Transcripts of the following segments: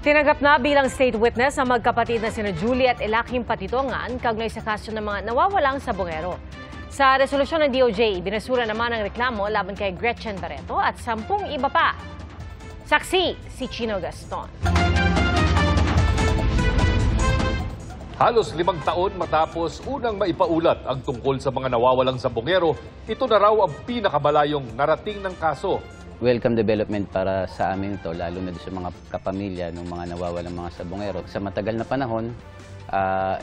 Tinanggap na bilang state witness ang magkapatid na sina Julie at Elakim Patitongan kaugnay sa kaso ng mga nawawalang sabongero. Sa resolusyon ng DOJ, binasura naman ang reklamo laban kay Gretchen Barreto at 10 iba pa. Saksi si Chino Gaston. Halos 5 taon matapos unang maipaulat ang tungkol sa mga nawawalang sabongero, ito na raw ang pinakabalayong narating ng kaso. Welcome development para sa amin ito, lalo na sa mga kapamilya ng mga nawawalang mga sabongero. Sa matagal na panahon,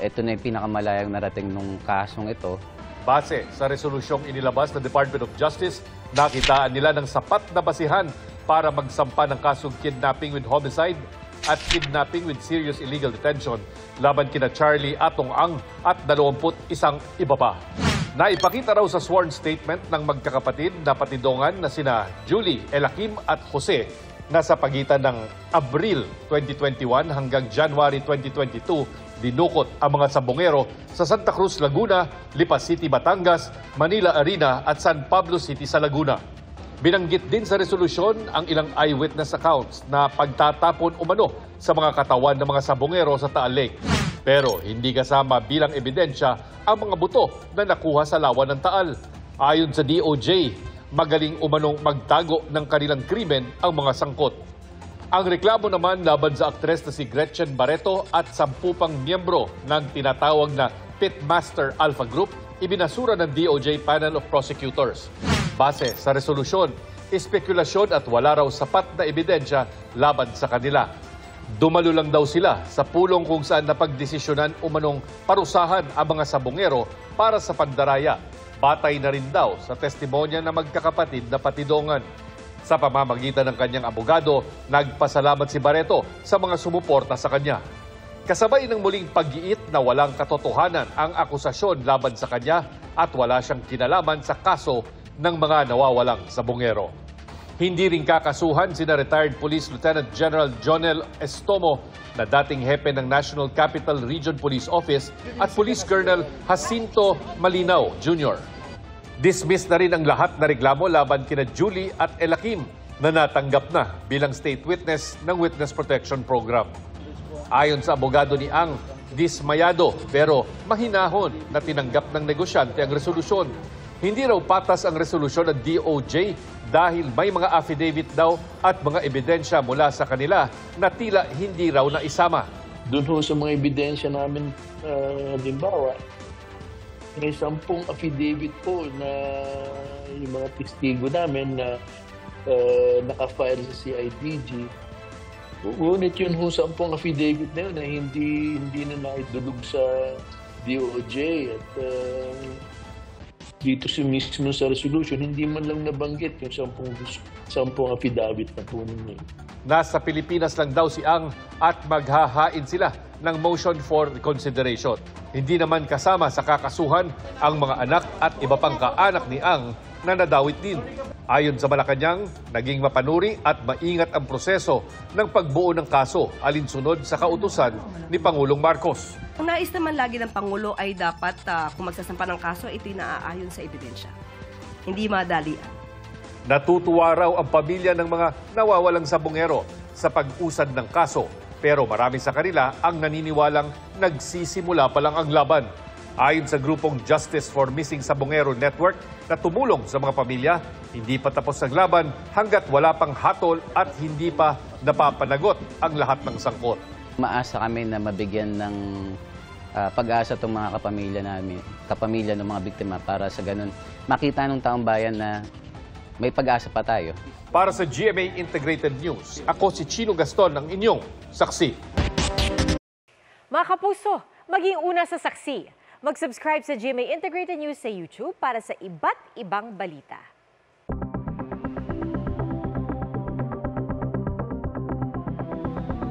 ito na yung pinakamalayang narating ng kasong ito. Base sa resolusyong inilabas ng Department of Justice, nakitaan nila ng sapat na basihan para magsampa ng kasong kidnapping with homicide at kidnapping with serious illegal detention laban kina Charlie Atong-Ang at 21 iba pa. Naipakita raw sa sworn statement ng magkakapatid na Patidongan na sina Julie, Elakim at Jose na sa pagitan ng Abril 2021 hanggang January 2022, dinukot ang mga sabongero sa Santa Cruz, Laguna, Lipas City, Batangas, Manila Arena at San Pablo City sa Laguna. Binanggit din sa resolusyon ang ilang eyewitness accounts na pagtatapon umano sa mga katawan ng mga sabongero sa Taal Lake. Pero hindi kasama bilang ebidensya ang mga buto na nakuha sa lawa ng Taal. Ayon sa DOJ, magaling umanong magtago ng kanilang krimen ang mga sangkot. Ang reklamo naman laban sa aktres na si Gretchen Barreto at 10 pang miyembro ng tinatawag na Pitmaster Alpha Group, ibinasura ng DOJ Panel of Prosecutors. Base sa resolusyon, espekulasyon at wala raw sapat na ebidensya laban sa kanila. Dumalo lang daw sila sa pulong kung saan napagdesisyonan umanong parusahan ang mga sabongero para sa pandaraya. Batay na rin daw sa testimonya na magkakapatid na Patidongan. Sa pamamagitan ng kanyang abogado, nagpasalamat si Barreto sa mga sumuporta sa kanya. Kasabay ng muling pag-iit na walang katotohanan ang akusasyon laban sa kanya at wala siyang kinalaman sa kaso ng mga nawawalang sabongero. Hindi rin kakasuhan sina retired Police Lieutenant General Jonel Estomo na dating hepe ng National Capital Region Police Office at Police Colonel Jacinto Malinaw Jr. Dismiss na rin ang lahat na reklamo laban kina Julie at Elakim na natanggap na bilang state witness ng Witness Protection Program. Ayon sa abogado ni Ang, dismayado pero mahinahon na tinanggap ng negosyante ang resolusyon. Hindi raw patas ang resolusyon ng DOJ dahil may mga affidavit daw at mga ebidensya mula sa kanila na tila hindi raw naisama. Doon ho sa mga ebidensya namin, halimbawa, may 10 affidavit po na yung mga testigo namin na nakafile sa CIDG. Ngunit yun ho 10 affidavit na yun na hindi na naidulog sa DOJ at dito mismo sa resolution, hindi man lang nabanggit yung 10 affidavit na po ninyo. Nasa Pilipinas lang daw si Ang at maghahain sila ng motion for reconsideration. Hindi naman kasama sa kakasuhan ang mga anak at iba pang kaanak ni Ang na nadawit din. Ayon sa Malacanang, naging mapanuri at maingat ang proseso ng pagbuo ng kaso alinsunod sa kautusan ni Pangulong Marcos. Ang nais naman lagi ng Pangulo ay dapat kung magsasampa ng kaso, ito'y naaayon sa ebidensya. Hindi madalian. Natutuwa raw ang pamilya ng mga nawawalang sabongero sa pag-usad ng kaso. Pero marami sa kanila ang naniniwalang nagsisimula pa lang ang laban. Ayon sa grupong Justice for Missing Sabongero Network na tumulong sa mga pamilya, hindi pa tapos ang laban hanggat wala pang hatol at hindi pa napapanagot ang lahat ng sangkot. Maasa kami na mabigyan ng pag-asa itong mga kapamilya ng mga biktima para sa ganun makita ng taong bayan na may pag-asa pa tayo. Para sa GMA Integrated News, ako si Chino Gaston, ang inyong saksi. Mga kapuso, maging una sa saksi. Mag-subscribe sa GMA Integrated News sa YouTube para sa iba't ibang balita.